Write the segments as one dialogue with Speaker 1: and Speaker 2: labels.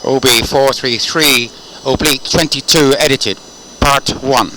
Speaker 1: OB 433/22 edited, part 1.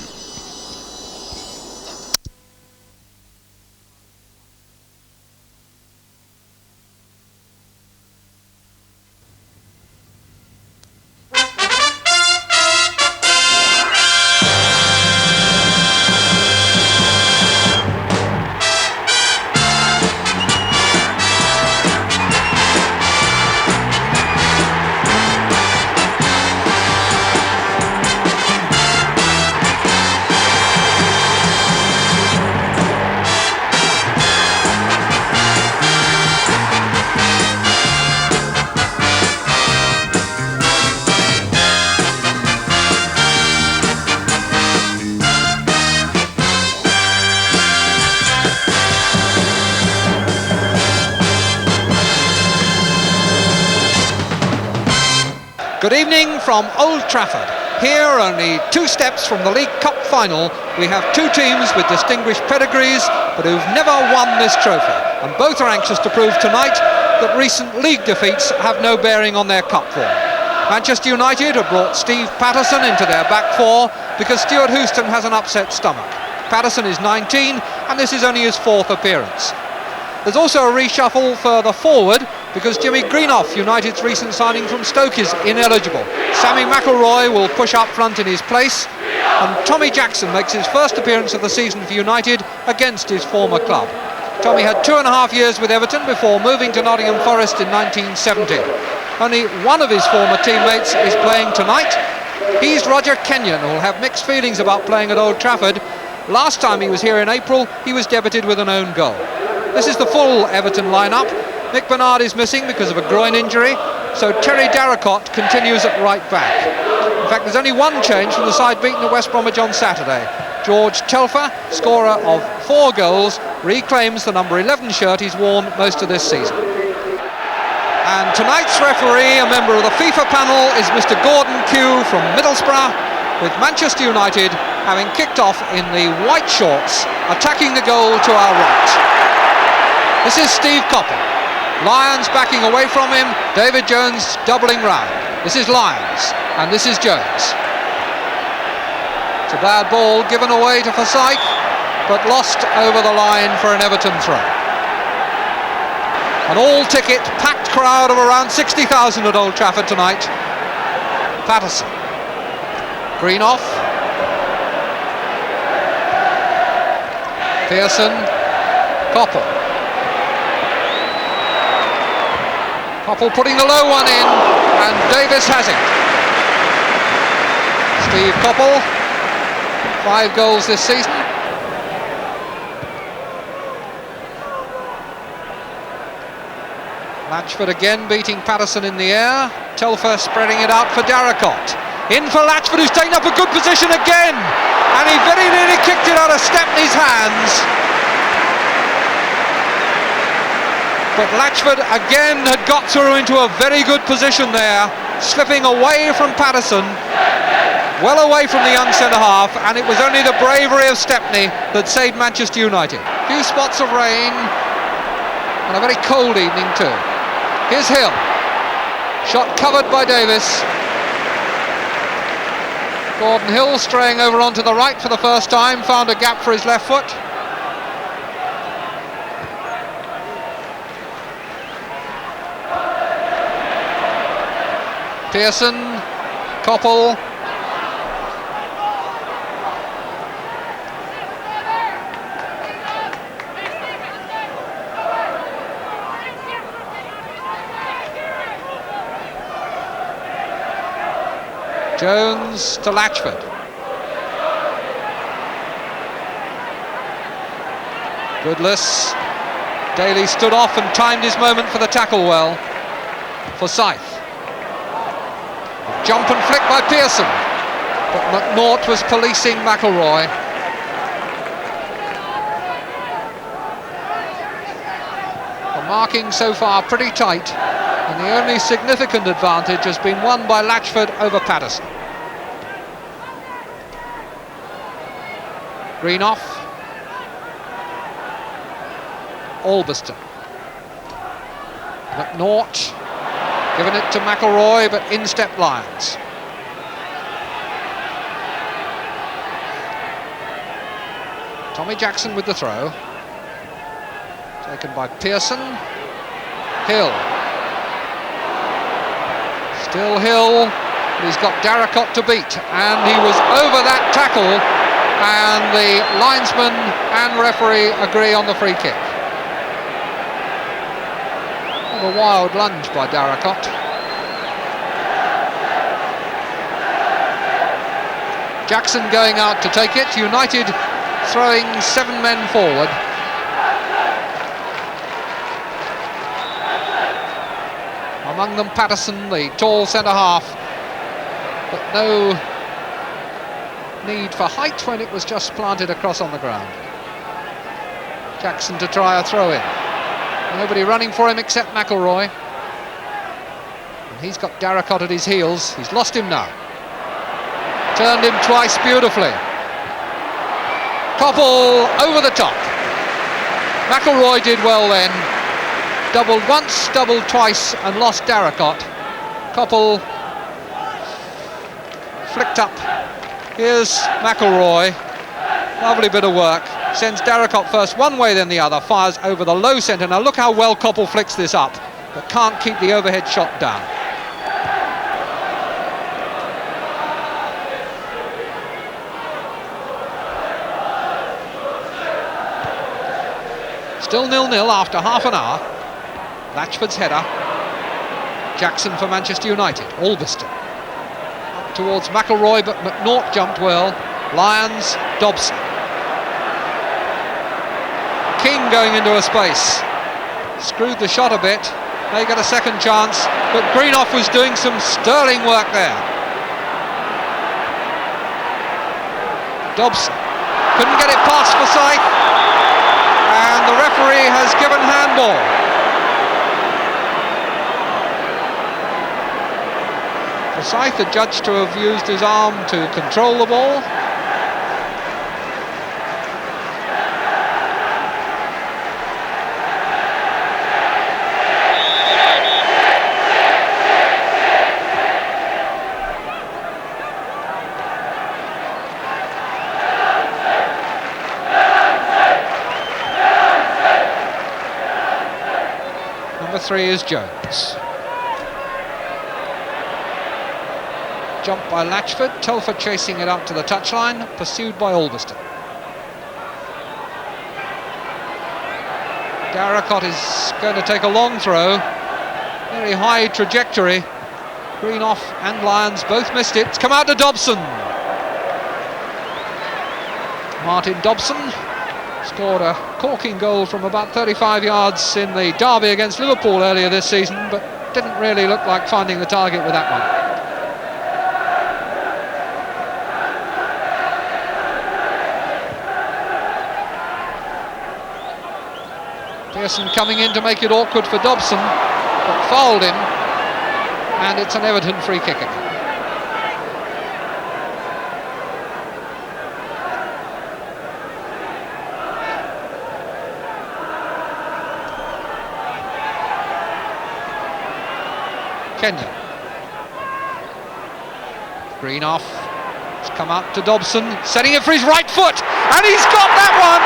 Speaker 2: Good evening from Old Trafford. Here, only 2 steps from the League Cup final, we have 2 teams with distinguished pedigrees but who've never won this trophy, and both are anxious to prove tonight that recent league defeats have no bearing on their cup form. Manchester United have brought Steve Patterson into their back 4 because Stuart Houston has an upset stomach. Patterson is 19 and this is only his 4th appearance. There's also a reshuffle further forward because Jimmy Greenough, United's recent signing from Stoke, is ineligible. Sammy McIlroy will push up front in his place, and Tommy Jackson makes his first appearance of the season for United against his former club. Tommy had 2.5 years with Everton before moving to Nottingham Forest in 1970. Only one of his former teammates is playing tonight. He's Roger Kenyon, who will have mixed feelings about playing at Old Trafford. Last time he was here in April, he was debuted with an own goal. This is the full Everton lineup. Nick Bernard is missing because of a groin injury, so Terry Darracott continues at right back. In fact, there's only one change from the side beaten at West Bromwich on Saturday. George Telfer, scorer of 4 goals, reclaims the number 11 shirt he's worn most of this season. And tonight's referee, a member of the FIFA panel, is Mr. Gordon Kew from Middlesbrough, with Manchester United having kicked off in the white shorts, attacking the goal to our right. This is Steve Coppell. Lyons backing away from him, David Jones doubling round. This is Lyons, and this is Jones. It's a bad ball given away to Forsyth, but lost over the line for an Everton throw. An all-ticket, packed crowd of around 60,000 at Old Trafford tonight. Patterson. Greenoff. Pearson. Coppell. Coppell putting the low one in, and Davis has it. Steve Coppell, 5 goals this season. Latchford again beating Patterson in the air. Telfer spreading it out for Darracott. In for Latchford, who's taken up a good position again, and he very nearly kicked it out of Stepney's hands. But Latchford again had got through into a very good position there, slipping away from Patterson, well away from the young centre-half, and it was only the bravery of Stepney that saved Manchester United. A few spots of rain, and a very cold evening too. Here's Hill, shot covered by Davis. Gordon Hill straying over onto the right for the first time, found a gap for his left foot. Pearson, Coppell, Jones to Latchford. Goodless. Daly stood off and timed his moment for the tackle well. Forsyth. Jump and flick by Pearson, but McNaught was policing McIlroy. The marking so far pretty tight, and the only significant advantage has been won by Latchford over Patterson. Greenoff. Albiston. McNaught. Given it to McElroy, but in step Lyons. Tommy Jackson with the throw. Taken by Pearson. Hill. Still Hill. He's got Darracott to beat, and he was over that tackle, and the linesman and referee agree on the free kick. A wild lunge by Darracott. Jackson going out to take it. United throwing 7 men forward. Among them Patterson, the tall centre-half, but no need for height when it was just planted across on the ground. Jackson to try a throw-in. Nobody running for him except McElroy. And he's got Darracott at his heels. He's lost him now. Turned him twice beautifully. Koppel over the top. McElroy did well then. Doubled once, doubled twice, and lost Darracott. Koppel flicked up. Here's McElroy. Lovely bit of work. Sends Darracott first one way, then the other. Fires over the low centre. Now look how well Koppel flicks this up, but can't keep the overhead shot down. Still 0-0 after half an hour. Latchford's header. Jackson for Manchester United. Albiston. Up towards McElroy, but McNaught jumped well. Lyons, Dobson. King going into a space. Screwed the shot a bit. They got a second chance, but Greenoff was doing some sterling work there. Dobson couldn't get it past Forsyth, and the referee has given handball. Forsyth adjudged to have used his arm to control the ball. Number 3 is Jones. Jump by Latchford, Telford chasing it up to the touchline, pursued by Albiston. Darracott is going to take a long throw, very high trajectory. Greenoff and Lyons both missed it. It's come out to Dobson. Martin Dobson scored a corking goal from about 35 yards in the derby against Liverpool earlier this season, but didn't really look like finding the target with that one. Pearson coming in to make it awkward for Dobson, but fouled him, and it's an Everton free kick again. Kenyon. Greenoff has come out to Dobson, setting it for his right foot, and he's got that one!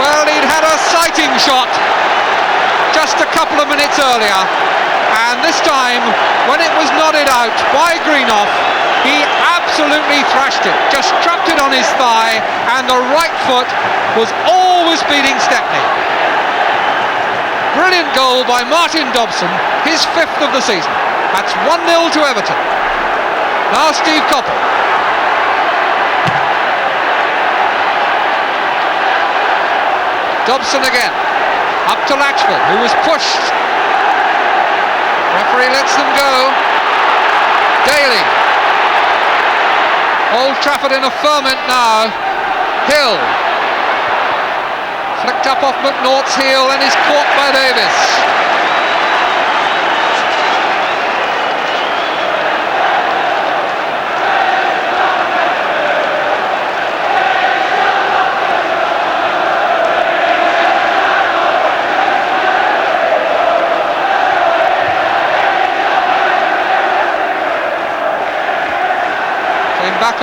Speaker 2: Well, he'd had a sighting shot just a couple of minutes earlier, and this time, when it was nodded out by Greenoff, he absolutely thrashed it, just struck it on his thigh, and the right foot was always beating Stepney. Brilliant goal by Martin Dobson, his 5th of the season. That's 1-0 to Everton. Now Steve Koppel. Dobson again, up to Latchford, who was pushed. Referee lets them go. Daly. Old Trafford in a ferment now. Hill. Flicked up off McNaught's heel and is caught by Davis.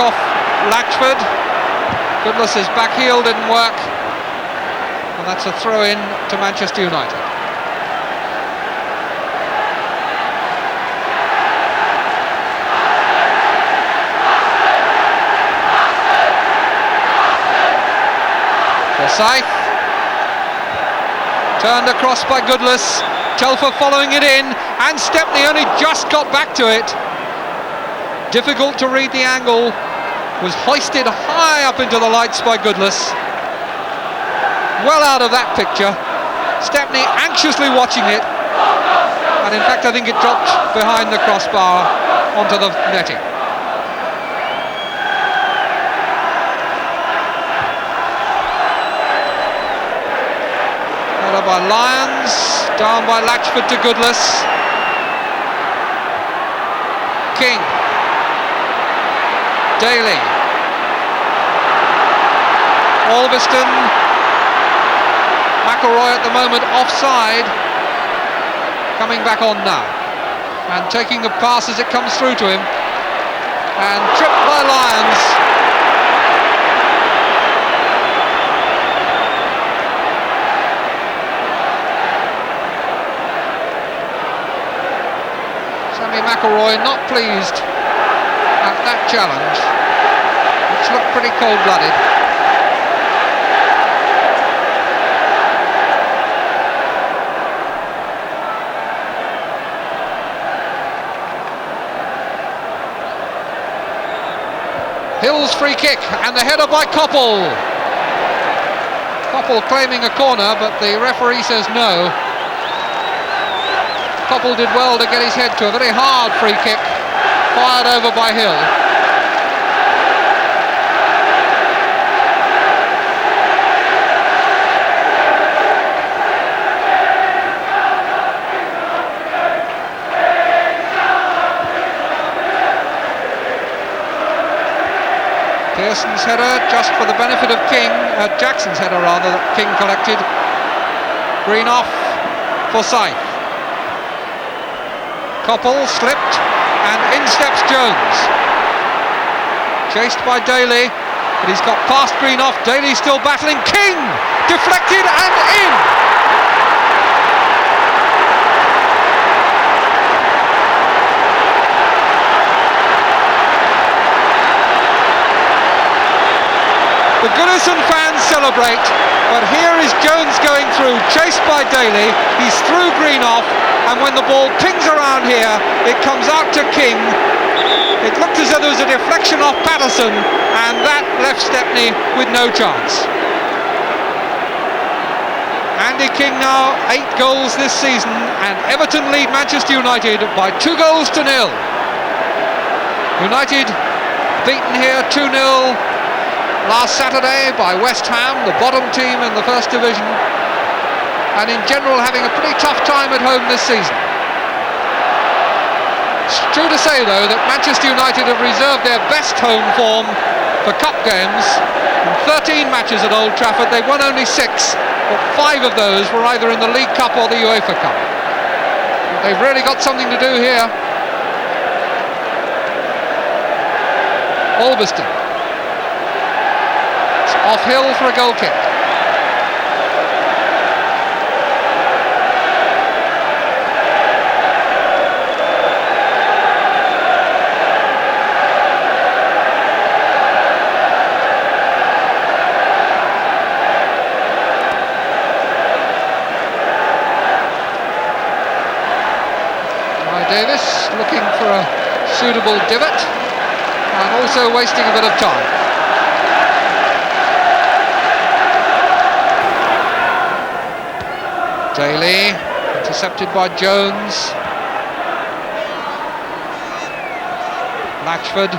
Speaker 2: off Latchford. Goodless's back heel didn't work, and that's a throw-in to Manchester United. Forsyth, turned across by Goodless, Telfer following it in, and Stepney only just got back to it. Difficult to read the angle, was hoisted high up into the lights by Goodless. Well out of that picture. Stepney anxiously watching it, and in fact I think it dropped behind the crossbar onto the netting. Header by Lyons, down by Latchford to Goodless. King, Daly, Alveston, McElroy at the moment offside, coming back on now and taking the pass as it comes through to him, and tripped by Lyons. Sammy McElroy not pleased at that challenge, which looked pretty cold-blooded. Hill's free kick, and the header by Koppel. Koppel claiming a corner, but the referee says no. Koppel did well to get his head to a very hard free kick, fired over by Hill. Pearson's header, just for the benefit of King, Jackson's header rather, that King collected. Green off, Forsyth. Koppel slipped, and in steps Jones. Chased by Daly, but he's got past Green off. Daly still battling. King deflected and in. The Goodison fans celebrate, but here is Jones going through, chased by Daly. He's through Greenoff, and when the ball pings around here, it comes out to King. It looked as though there was a deflection off Patterson, and that left Stepney with no chance. Andy King now 8 goals this season, and Everton lead Manchester United by 2-0. United beaten here 2-0 last Saturday by West Ham, the bottom team in the First Division, and in general having a pretty tough time at home this season. It's true to say though that Manchester United have reserved their best home form for cup games. In 13 matches at Old Trafford, they won only 6, but 5 of those were either in the League Cup or the UEFA Cup. But they've really got something to do here. Alveston. Off Hill for a goal kick. Davis looking for a suitable divot and also wasting a bit of time. Daly, intercepted by Jones. Latchford.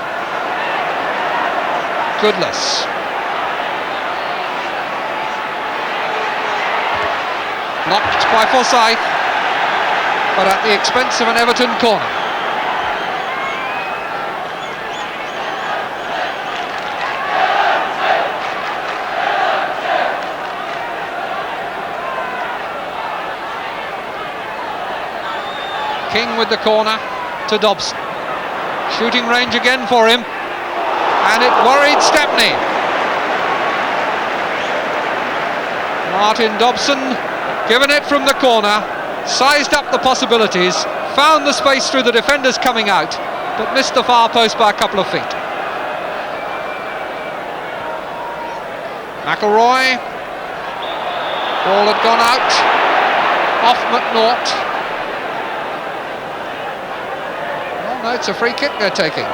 Speaker 2: Goodless. Blocked by Forsyth, but at the expense of an Everton corner. King with the corner to Dobson. Shooting range again for him. and it worried Stepney. Martin Dobson, given it from the corner, sized up the possibilities, found the space through the defenders coming out, but missed the far post by a couple of feet. McElroy, ball had gone out, off McNaught. Oh no, it's a free kick they're taking.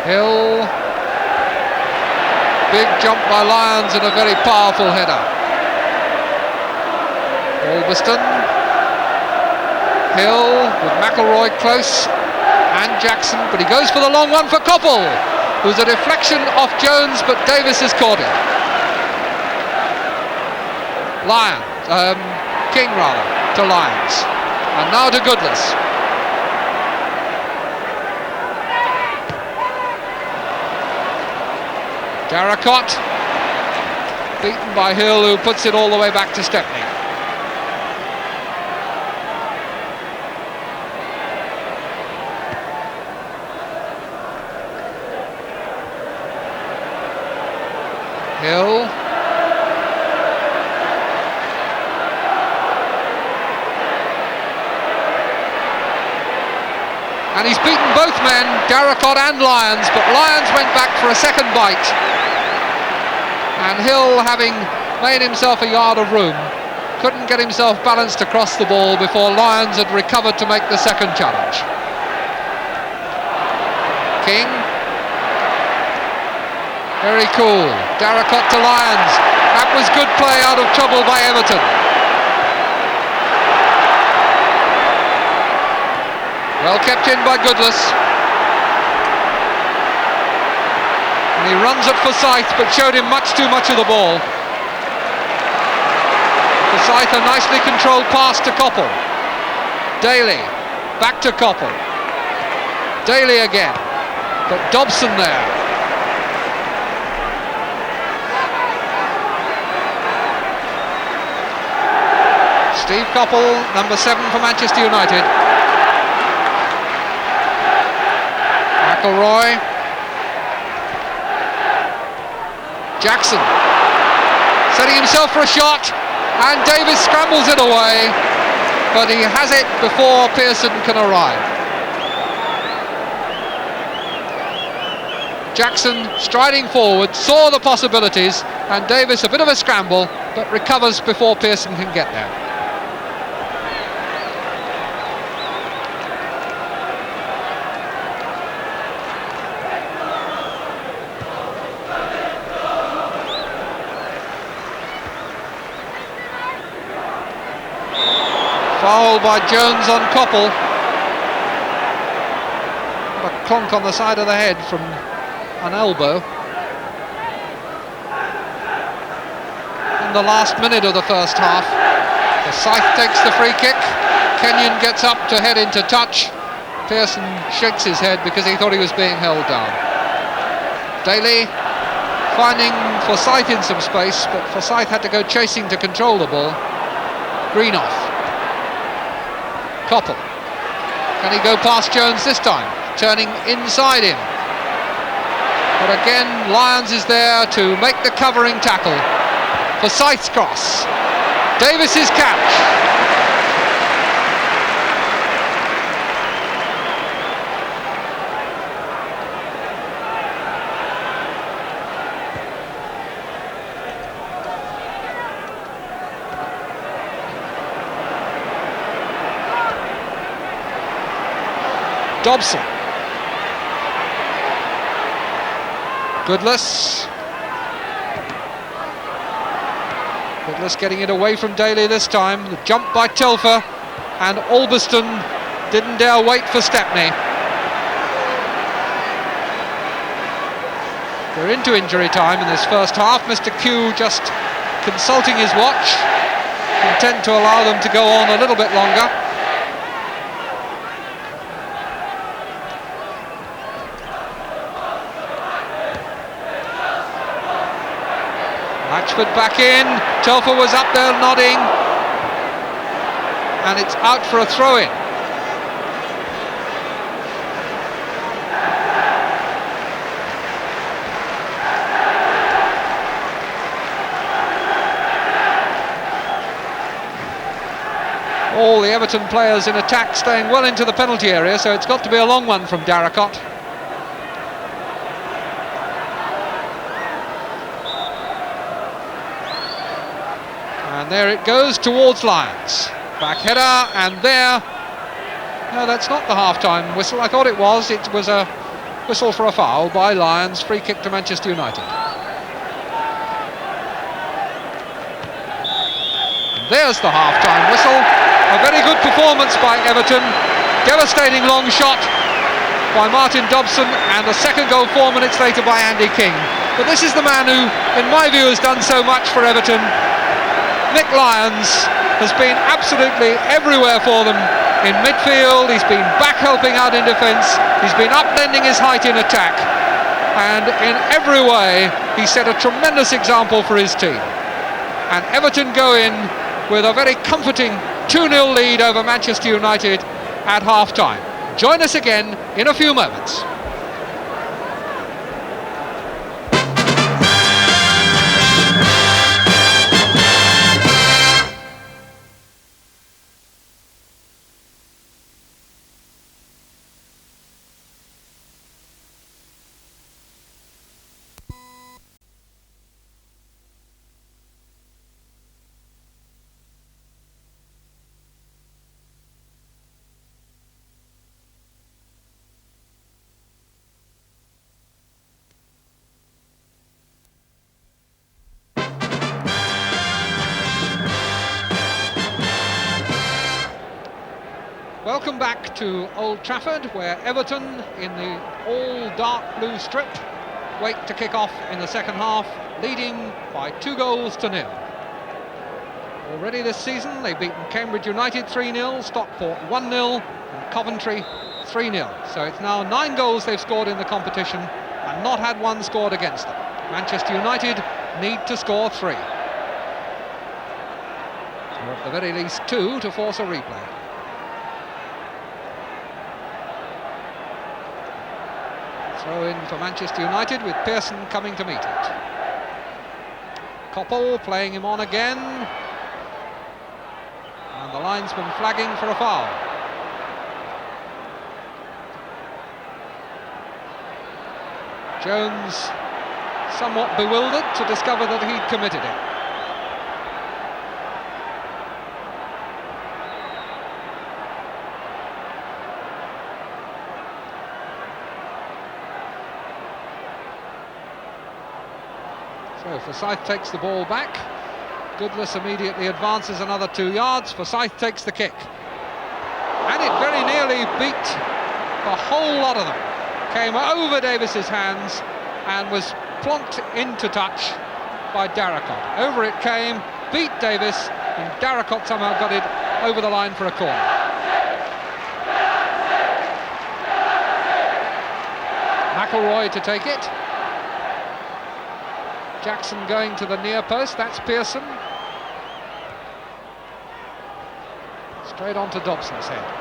Speaker 2: Hill, big jump by Lyons and a very powerful header. Albiston, Hill with McElroy close and Jackson, but he goes for the long one for Koppel, who's a deflection off Jones, but Davis has caught it. King to Lyons, and now to Goodless. Darracott, beaten by Hill, who puts it all the way back to Stepney. Hill. And he's beaten both men, Darracott and Lyons, but Lyons went back for a second bite. And Hill, having made himself a yard of room, couldn't get himself balanced across the ball before Lyons had recovered to make the second challenge. King. Very cool. Darracott to Lyons. That was good play out of trouble by Everton. Well kept in by Goodless. And he runs at Forsyth, but showed him much too much of the ball. Forsyth, a nicely controlled pass to Koppel. Daly, back to Koppel. Daly again, but Dobson there. Steve Koppel, number 7 for Manchester United. McElroy. Jackson setting himself for a shot, and Davis scrambles it away, but he has it before Pearson can arrive. Jackson striding forward, saw the possibilities, and Davis a bit of a scramble, but recovers before Pearson can get there. Foul by Jones on Koppel. A clonk on the side of the head from an elbow. In the last minute of the first half, Forsyth takes the free kick. Kenyon gets up to head into touch. Pearson shakes his head because he thought he was being held down. Daly finding Forsyth in some space, but Forsyth had to go chasing to control the ball. Greenoff. Koppel. Can he go past Jones this time? Turning inside him. But again, Lyons is there to make the covering tackle. Forsyth's cross. Davis's catch. Dobson. Goodless. Goodless getting it away from Daly this time. The jump by Telfer, and Albiston didn't dare wait for Stepney. We're into injury time in this first half. Mr. Q just consulting his watch, content to allow them to go on a little bit longer. Matchford back in. Telfer was up there nodding. and it's out for a throw-in. All the Everton players in attack staying well into the penalty area, so it's got to be a long one from Darracott. And there it goes towards Lyons. Back header, and there... No, that's not the half-time whistle. I thought it was. It was a whistle for a foul by Lyons. Free kick to Manchester United. And there's the half-time whistle. A very good performance by Everton. Devastating long shot by Martin Dobson, and the second goal 4 minutes later by Andy King. But this is the man who, in my view, has done so much for Everton. Nick Lyons has been absolutely everywhere for them in midfield. He's been back helping out in defence. He's been up-lending his height in attack. And in every way, he set a tremendous example for his team. And Everton go in with a very comforting 2-0 lead over Manchester United at half-time. Join us again in a few moments. Welcome back to Old Trafford, where Everton, in the all dark blue strip, wait to kick off in the second half, leading by 2-0. Already this season, they've beaten Cambridge United 3-0, Stockport 1-0, and Coventry 3-0. So it's now 9 goals they've scored in the competition, and not had one scored against them. Manchester United need to score 3. Or at the very least 2 to force a replay. Throw in for Manchester United, with Pearson coming to meet it. Koppel playing him on again. And the linesman flagging for a foul. Jones somewhat bewildered to discover that he'd committed it. So Forsyth takes the ball back. Goodless immediately advances another 2 yards. Forsyth takes the kick. And it very nearly beat the whole lot of them. Came over Davis's hands and was plonked into touch by Darracott. Over it came, beat Davis, and Darracott somehow got it over the line for a corner. McElroy to take it. Jackson going to the near post, that's Pearson. Straight on to Dobson's head.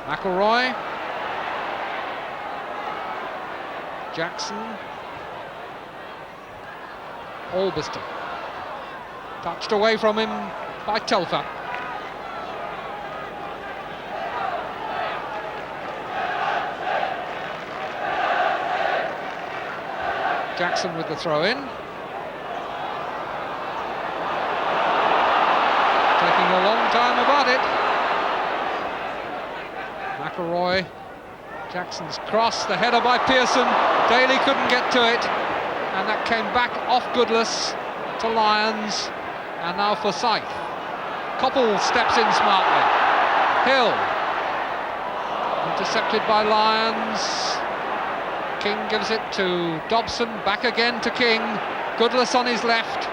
Speaker 2: McElroy. Jackson. Albiston. Touched away from him by Telfer. Jackson with the throw-in. Taking a long time about it. McElroy. Jackson's cross, the header by Pearson. Daly couldn't get to it. And that came back off Goodless to Lyons. And now Forsyth. Koppel steps in smartly. Hill. Intercepted by Lyons. King gives it to Dobson, back again to King. Goodless on his left.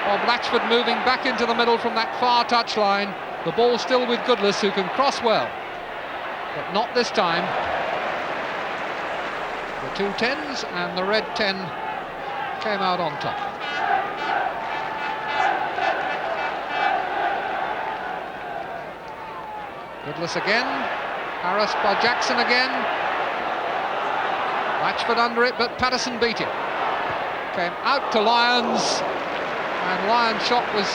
Speaker 2: Bob Latchford moving back into the middle from that far touchline. The ball still with Goodless, who can cross well, but not this time. The 2 10s and the red 10 came out on top. Goodless again, harassed by Jackson again. Latchford under it, but Patterson beat him. Came out to Lyons, and Lyons' shot was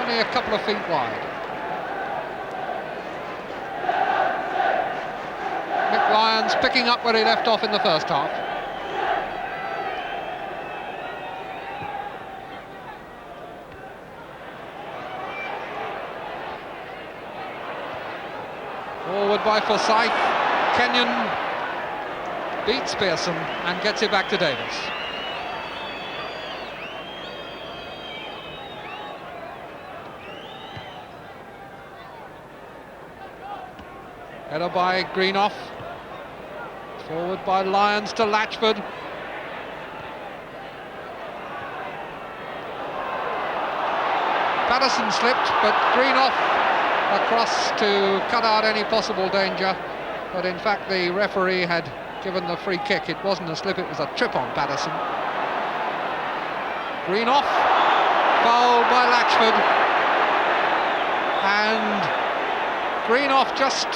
Speaker 2: only a couple of feet wide. Mick Lyons picking up where he left off in the first half. Forward by Forsyth. Kenyon beats Pearson and gets it back to Davis. Header by Greenough. Forward by Lyons to Latchford. Patterson slipped, but Greenough across to cut out any possible danger. But in fact the referee had given the free kick. It wasn't a slip, it was a trip on Patterson. Greenough, fouled by Latchford. And Greenough just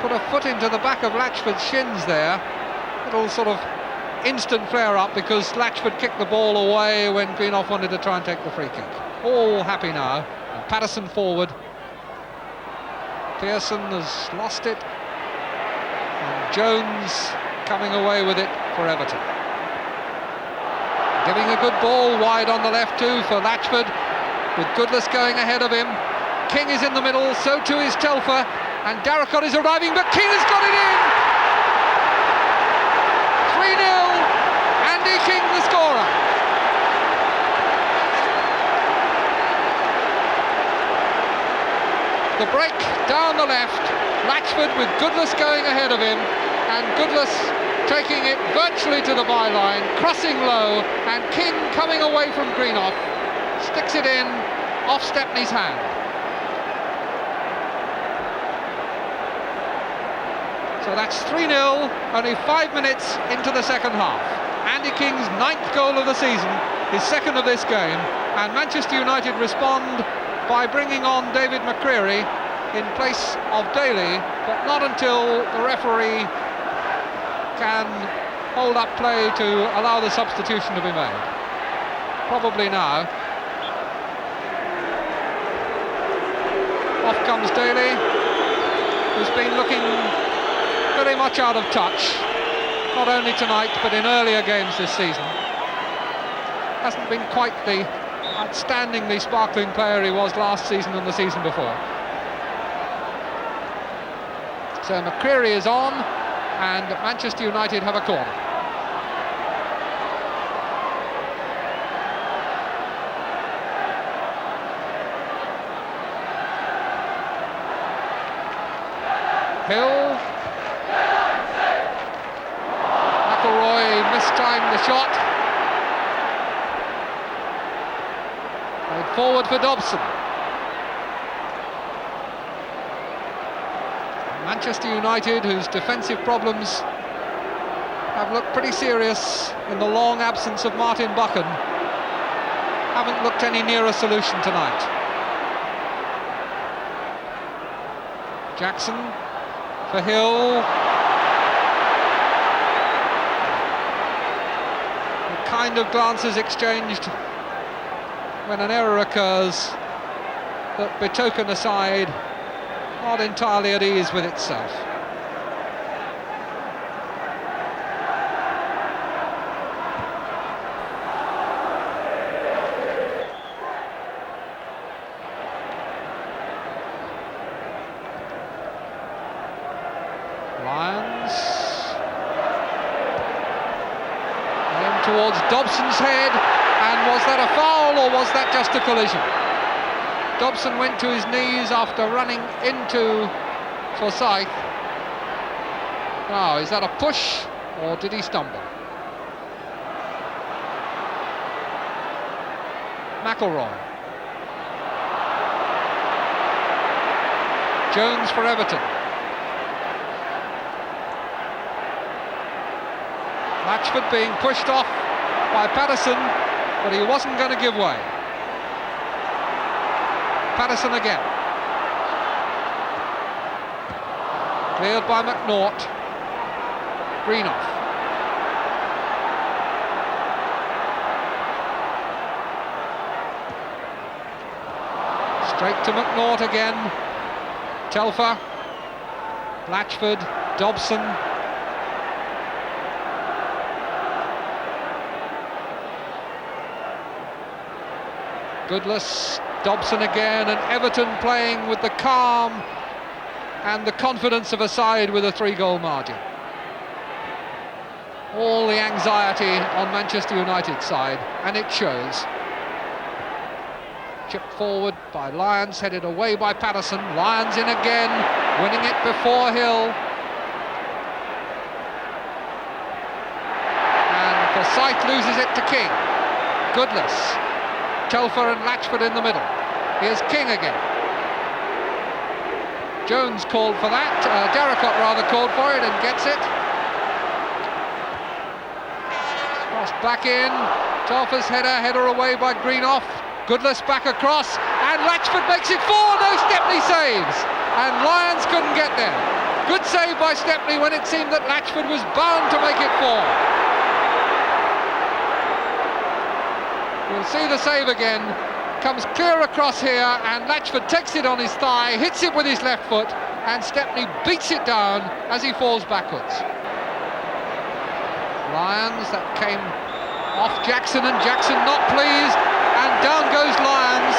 Speaker 2: put a foot into the back of Latchford's shins there. Little sort of instant flare-up because Latchford kicked the ball away when Greenough wanted to try and take the free kick. All happy now, and Patterson forward. Pearson has lost it, and Jones coming away with it for Everton. Giving a good ball wide on the left too for Latchford, with Goodless going ahead of him. King is in the middle, so too is Telfer, and Darracott is arriving, but King has got it in! 3-0, Andy King the scorer. The break down the left, Latchford with Goodless going ahead of him, and Goodless taking it virtually to the byline, crossing low, and King coming away from Greenough, sticks it in off Stepney's hand. So that's 3-0, only 5 minutes into the second half. Andy King's 9th goal of the season, his second of this game, and Manchester United respond by bringing on David McCreary in place of Daly, but not until the referee can hold up play to allow the substitution to be made. Probably now. Off comes Daly, who's been looking very much out of touch, not only tonight but in earlier games this season. Hasn't been quite the outstandingly sparkling player he was last season and the season before. So McCreary is on, and Manchester United have a corner. Hill. McElroy mistimed the shot. Played forward for Dobson. Manchester United, whose defensive problems have looked pretty serious in the long absence of Martin Buchan, haven't looked any near a solution tonight. Jackson for Hill. The kind of glances exchanged when an error occurs that betoken a side not entirely at ease with itself. Lyons aimed towards Dobson's head, and was that a foul or was that just a collision? Dobson went to his knees after running into Forsyth. Now, is that a push or did he stumble? McElroy. Jones for Everton. Latchford being pushed off by Patterson, but he wasn't going to give way. Patterson again. Cleared by McNaught. Greenoff. Straight to McNaught again. Telfer. Blatchford. Dobson. Goodless. Dobson again, and Everton playing with the calm and the confidence of a side with a 3-goal margin. All the anxiety on Manchester United's side, and it shows. Chipped forward by Lyons, headed away by Patterson. Lyons in again, winning it before Hill. And Forsyth loses it to King. Goodless. Telfer and Latchford in the middle. Here's King again. Jones called for that. Derricott rather called for it and gets it. Crossed back in. Telfer's header away by Greenoff. Goodless back across, and Latchford makes it 4. No, Stepney saves, and Lyons couldn't get there. Good save by Stepney when it seemed that Latchford was bound to make it 4. We'll see the save again. Comes clear across here, and Latchford takes it on his thigh, hits it with his left foot, and Stepney beats it down as he falls backwards. Lyons, that came off Jackson, and Jackson not pleased, and down goes Lyons,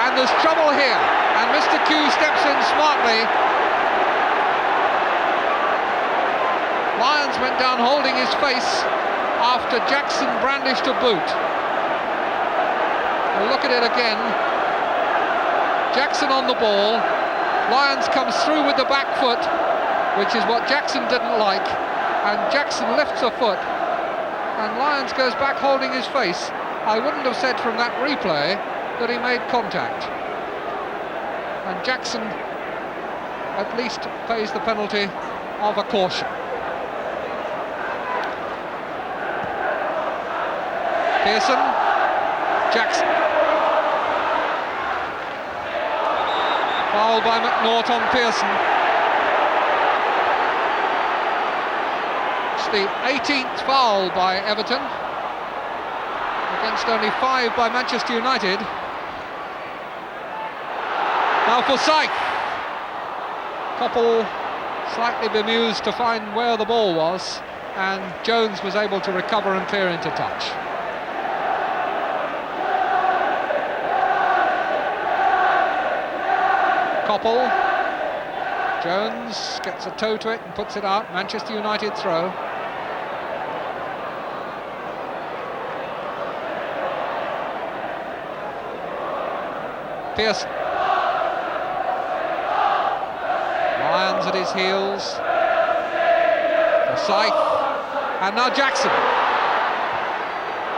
Speaker 2: and there's trouble here, and Mr. Q steps in smartly. Lyons went down holding his face after Jackson brandished a boot. We'll look at it again. Jackson on the ball. Lyons comes through with the back foot, which is what Jackson didn't like, and Jackson lifts a foot, and Lyons goes back holding his face. I wouldn't have said from that replay that he made contact. And Jackson at least pays the penalty of a caution. Pearson. Jackson. Foul by McNaught on Pearson. It's the 18th foul by Everton, against only 5 by Manchester United. Now Forsyth. Coppell slightly bemused to find where the ball was, and Jones was able to recover and clear into touch. Coppell. Jones gets a toe to it and puts it out. Manchester United throw. Pearson. Lyons at his heels. Forsyth. And now Jackson.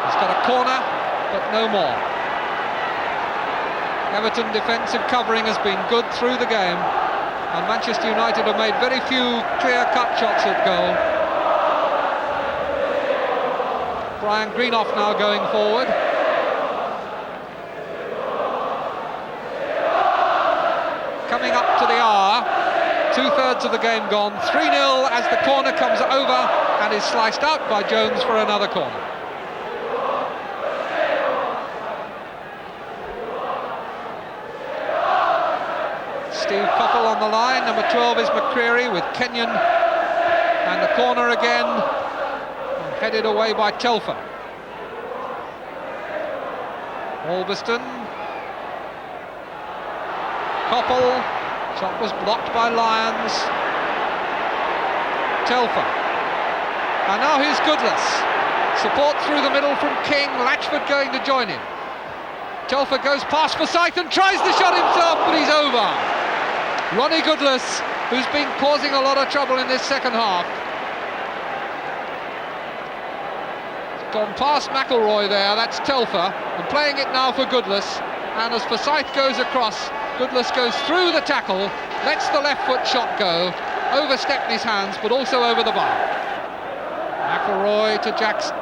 Speaker 2: He's got a corner, but no more. Everton defensive covering has been good through the game, and Manchester United have made very few clear-cut shots at goal. Brian Greenoff now going forward. Coming up to the hour, 2/3 of the game gone, 3-0 as the corner comes over and is sliced out by Jones for another corner. Steve Coppell on the line, number 12 is McCreary with Kenyon, and the corner again, headed away by Telfer. Albiston. Coppell, shot was blocked by Lyons. Telfer. And now here's Goodless. Support through the middle from King, Latchford going to join him. Telfer goes past Forsyth and tries the shot himself, but he's over. Ronnie Goodless, who's been causing a lot of trouble in this second half. Gone past McElroy there, that's Telfer, and playing it now for Goodless. And as Forsyth goes across, Goodless goes through the tackle, lets the left foot shot go, over Stepney's hands, but also over the bar. McElroy to Jackson.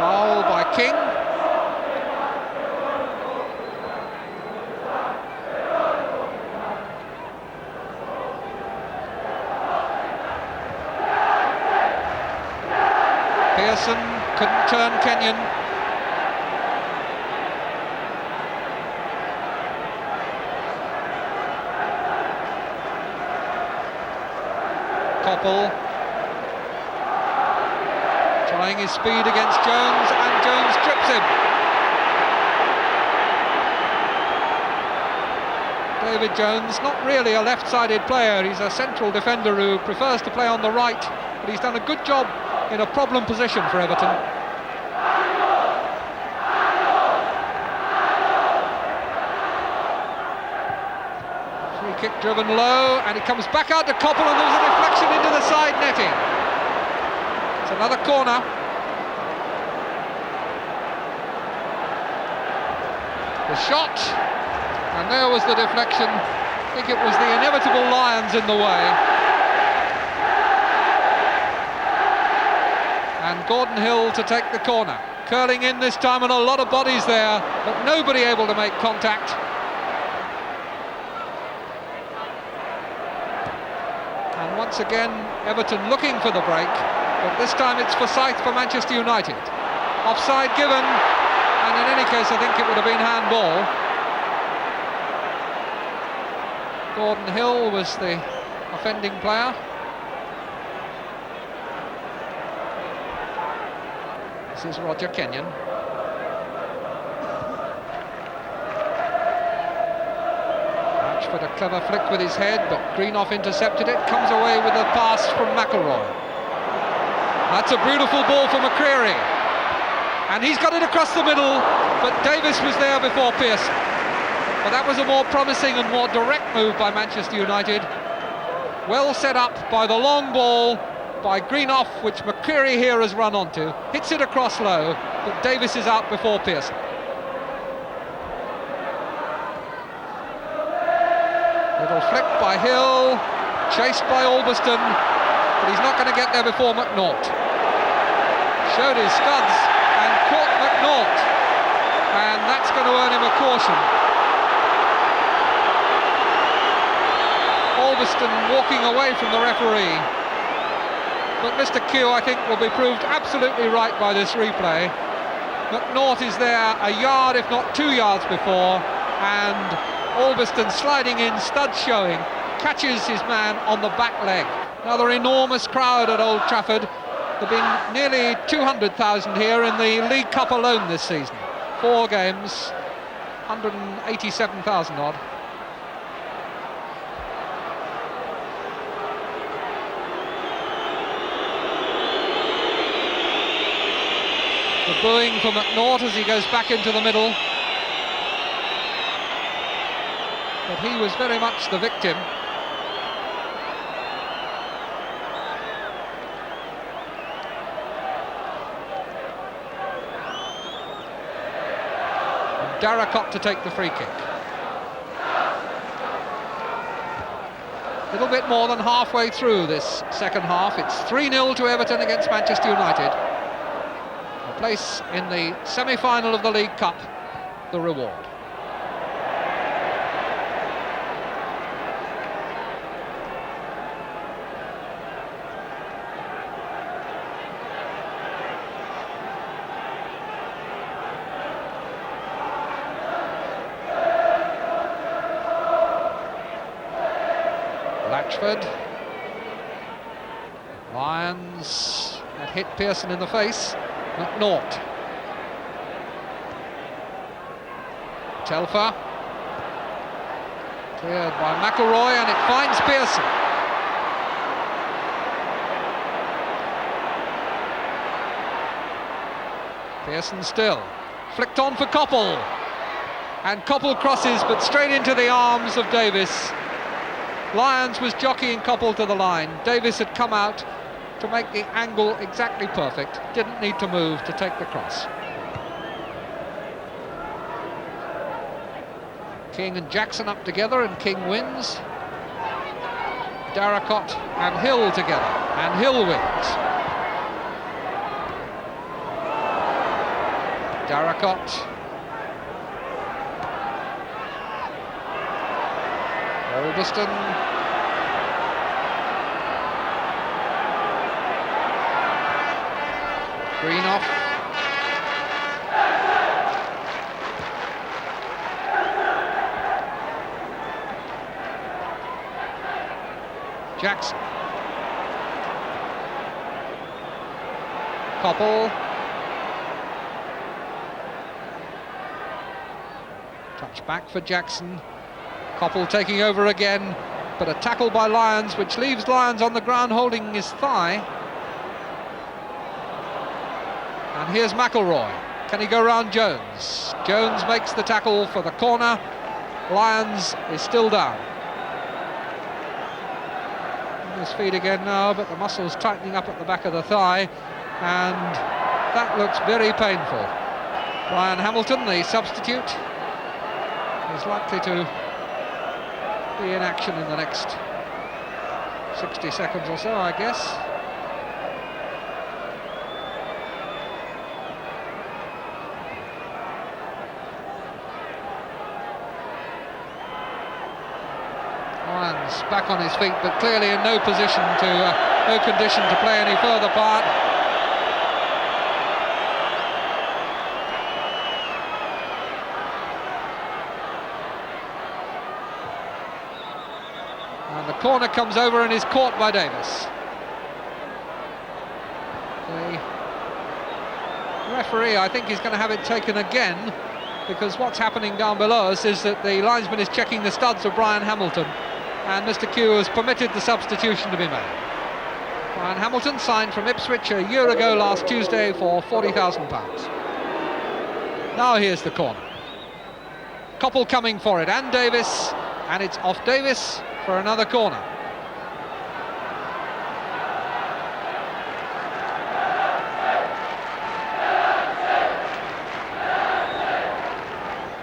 Speaker 2: Foul by King. Pearson couldn't turn Kenyon. Koppel trying his speed against Jones, and Jones trips him. David Jones, not really a left-sided player, he's a central defender who prefers to play on the right, but he's done a good job in a problem position for Everton. Free kick driven low, and it comes back out to Koppel, and there's a deflection into the side netting. It's another corner. The shot, and there was the deflection. I think it was the inevitable Lions in the way. And Gordon Hill to take the corner. Curling in this time, and a lot of bodies there, but nobody able to make contact. And once again, Everton looking for the break, but this time it's Forsyth for Manchester United. Offside given, and in any case I think it would have been handball. Gordon Hill was the offending player. This is Roger Kenyon. Rashford, a clever flick with his head, but Greenough intercepted it, comes away with a pass from McElroy. That's a beautiful ball for McCreary. And he's got it across the middle, but Davis was there before Pearson. But that was a more promising and more direct move by Manchester United. Well set up by the long ball by Greenough, which McCreary here has run onto. Hits it across low, but Davis is out before Pearson. Little flick by Hill, chased by Albiston, but he's not going to get there before McNaught. Showed his studs and caught McNaught, and that's going to earn him a caution. Albiston walking away from the referee, but Mr. Q, I think, will be proved absolutely right by this replay. McNaught is there a yard, if not 2 yards before, and Albiston sliding in, studs showing, catches his man on the back leg. Another enormous crowd at Old Trafford. There have been nearly 200,000 here in the League Cup alone this season. 4 games, 187,000 odd. The booing for McNaught as he goes back into the middle. But he was very much the victim. And Darracott to take the free kick. A little bit more than halfway through this second half. It's 3-0 to Everton against Manchester United. A place in the semi-final of the League Cup, the reward. Latchford. Lions had hit Pearson in the face. McNaught. Telfer. Cleared by McElroy, and it finds Pearson. Pearson still. Flicked on for Koppel. And Koppel crosses, but straight into the arms of Davis. Lyons was jockeying Koppel to the line. Davis had come out to make the angle exactly perfect. Didn't need to move to take the cross. King and Jackson up together, and King wins. Darracott and Hill together, and Hill wins. Darracott. Alderston. Greenoff. Jackson. Coppell. Touch back for Jackson. Coppell taking over again, but a tackle by Lyons, which leaves Lyons on the ground holding his thigh. And here's McElroy. Can he go round Jones? Jones makes the tackle for the corner. Lyons is still down. On his feet again now, but the muscles tightening up at the back of the thigh, and that looks very painful. Ryan Hamilton, the substitute, is likely to be in action in the next 60 seconds or so, I guess. Lyons back on his feet, but clearly in no position to, no condition to play any further part. And the corner comes over and is caught by Davis. The referee, I think, is going to have it taken again, because what's happening down below us is that the linesman is checking the studs of Brian Hamilton, and Mr. Q has permitted the substitution to be made. Brian Hamilton signed from Ipswich a year ago last Tuesday for £40,000. Now here's the corner. Coppell coming for it, and Davis, and it's off Davis for another corner.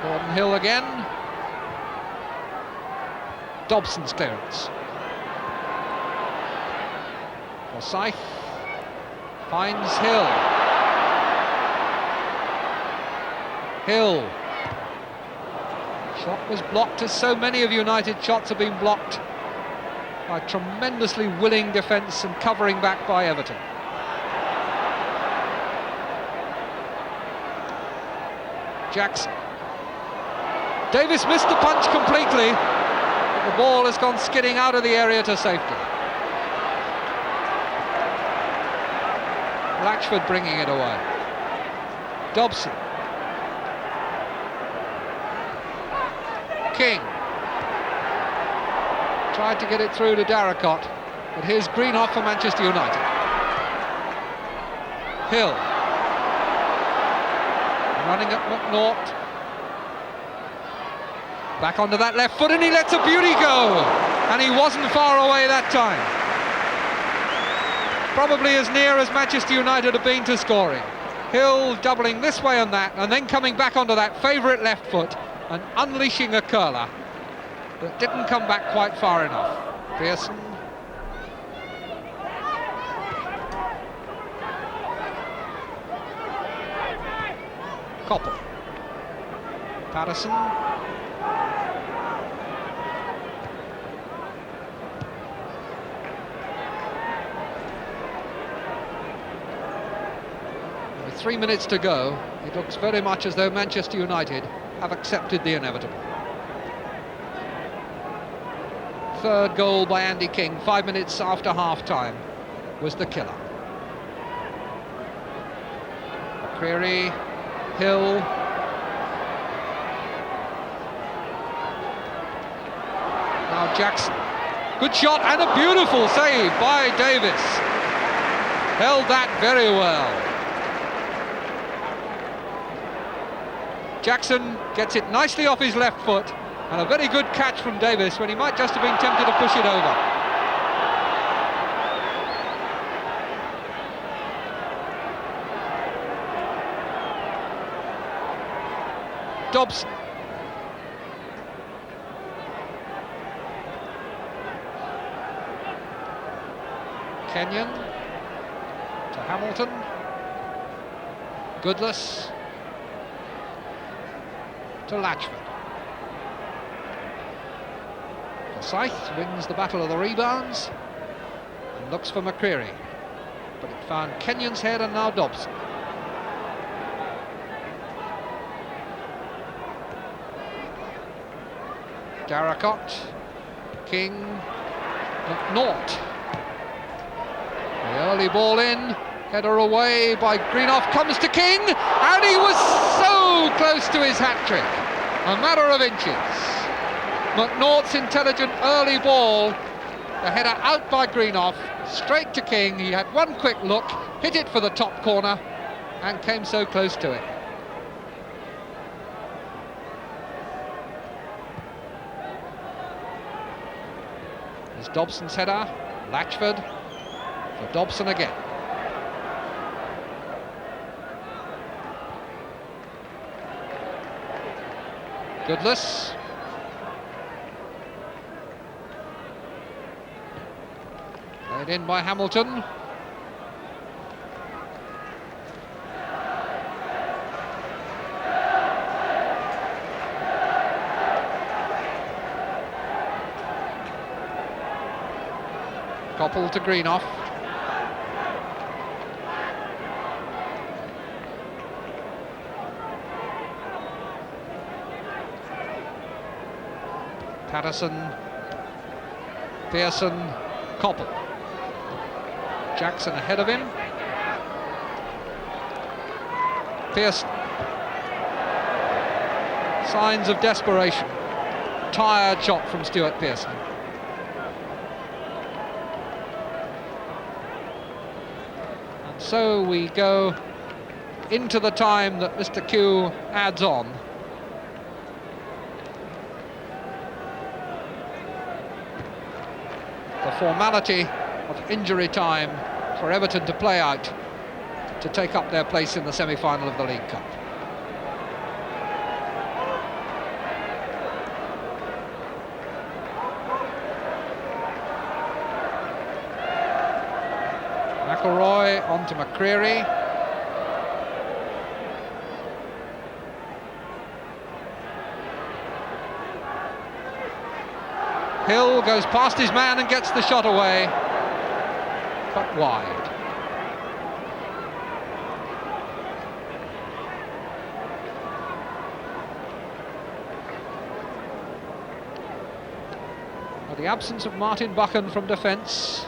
Speaker 2: Gordon Hill again. Dobson's clearance. Forsyth finds Hill. Hill. Shot was blocked, as so many of United shots have been blocked by tremendously willing defence and covering back by Everton. Jackson. Davis missed the punch completely, but the ball has gone skidding out of the area to safety. Latchford bringing it away. Dobson. King tried to get it through to Darracott, but here's Greenoff for Manchester United. Hill running at McNaught, back onto that left foot, and he lets a beauty go, and he wasn't far away that time. Probably as near as Manchester United have been to scoring. Hill doubling this way and that, and then coming back onto that favourite left foot and unleashing a curler that didn't come back quite far enough. Pearson. Coppell. Patterson. With 3 minutes to go, it looks very much as though Manchester United have accepted the inevitable. Third goal by Andy King, 5 minutes after half-time, was the killer. McCreary, Hill. Now Jackson. Good shot and a beautiful save by Davis. Held that very well. Jackson gets it nicely off his left foot, and a very good catch from Davis when he might just have been tempted to push it over. Dobson. Kenyon to Hamilton. Goodless. to Latchford. Forsyth wins the battle of the rebounds and looks for McCreary, but it found Kenyon's head and now Dobson. Darracott, King, McNaught. The early ball in, header away by Greenough, comes to King, and he was so close to his hat-trick, a matter of inches. McNaught's intelligent early ball, the header out by Greenough, straight to King. He had one quick look, hit it for the top corner, and came so close to it. There's Dobson's header, Latchford for Dobson again. Goodless. Played in by Hamilton. Koppel to Greenough. Patterson, Pearson, Koppel. Jackson ahead of him. Pearson. Signs of desperation. Tired shot from Stuart Pearson. And so we go into the time that Mr. Q adds on. The formality of injury time for Everton to play out to take up their place in the semi-final of the League Cup. McElroy on to McCreary. Hill goes past his man and gets the shot away, but wide. Well, the absence of Martin Buchan from defence,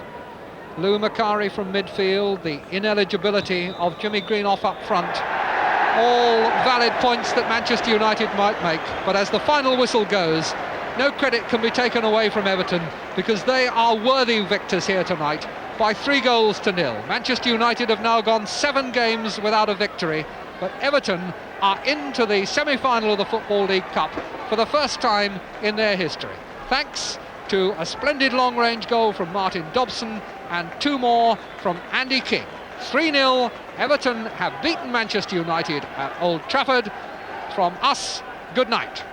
Speaker 2: Lou Macari from midfield, the ineligibility of Jimmy Greenough up front, all valid points that Manchester United might make, but as the final whistle goes, no credit can be taken away from Everton because they are worthy victors here tonight by 3-0. Manchester United have now gone 7 games without a victory, but Everton are into the semi-final of the Football League Cup for the first time in their history. Thanks to a splendid long-range goal from Martin Dobson and 2 more from Andy King. 3-0, Everton have beaten Manchester United at Old Trafford. From us, good night.